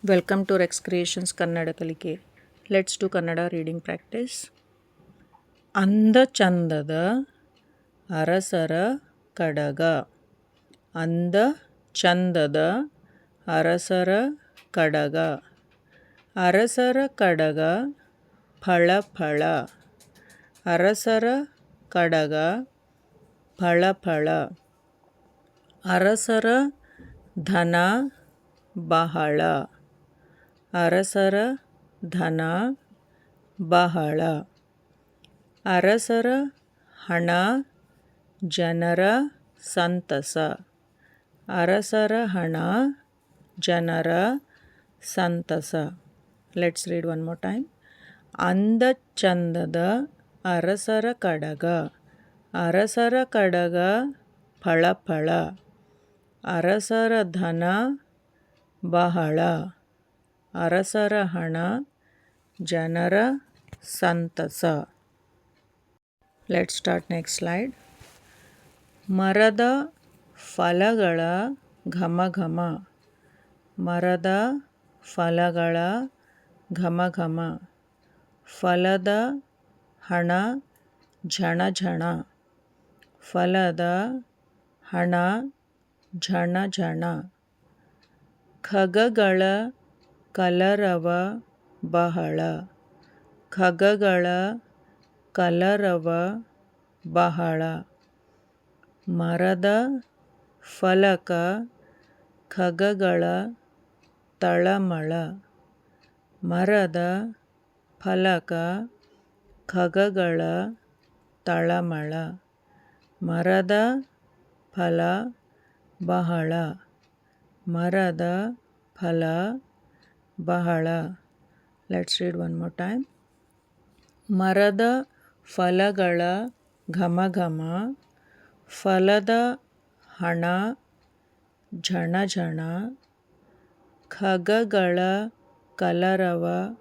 Welcome to Rex Creations Kannada Kalike. Let's do Kannada reading practice. ಅಂದ ಚಂದದ ಅರಸರ ಕಡಗ. ಅಂದ ಚಂದದ ಅರಸರ ಕಡಗ. ಅರಸರ ಕಡಗ ಫಳ ಫಳ. ಅರಸರ ಕಡಗ ಫಳ ಫಳ. ಅರಸರ ಧನ ಬಹಳ. ಅರಸರ ಧನ ಬಹಳ. ಅರಸರ ಹಣ ಜನರ ಸಂತಸ. ಅರಸರ ಹಣ ಜನರ ಸಂತಸ. Let's read one more time. ಅಂದ ಚಂದದ ಅರಸರ ಕಡಗ. ಅರಸರ ಕಡಗ ಫಳ ಫಳ. ಅರಸರ ಧನ ಬಹಳ. ಅರಸರ ಹಣ ಜನರ ಸಂತಸ. Let's start next slide. ಮರದ ಫಲಗಳ ಘಮ ಘಮ. ಮರದ ಫಲಗಳ ಘಮ ಘಮ. ಫಲದ ಹಣ ಝಣ ಝಣ. ಫಲದ ಹಣ ಝಣ ಝಣ. ಖಗಗಳ ಕಲರವ ಬಹಳ. ಖಗಗಳ ಕಲರವ ಬಹಳ. ಮರದ ಫಲಕ ಖಗಗಳ ತಳಮಳ. ಮರದ ಫಲಕ ಖಗಗಳ ತಳಮಳ. ಮರದ ಫಲ ಬಹಳ. ಮರದ ಫಲ ಬಹಳ. Let's read one more time. ಮರದ ಫಲಗಳ ಘಮ ಘಮ. ಫಲದ ಹಣ ಝಣ ಝಣ. ಖಗಗಳ ಕಲರವ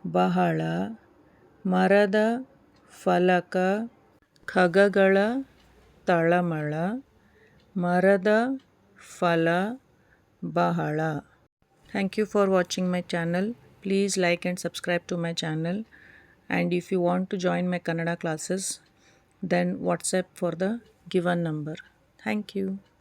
ಬಹಳ. ಮರದ ಫಲಕ ಖಗಗಳ ತಳಮಳ. ಮರದ ಫಲ ಬಹಳ. Thank you for watching my channel. Please like and subscribe to my channel. And if you want to join my Kannada classes, then WhatsApp for the given number. Thank you.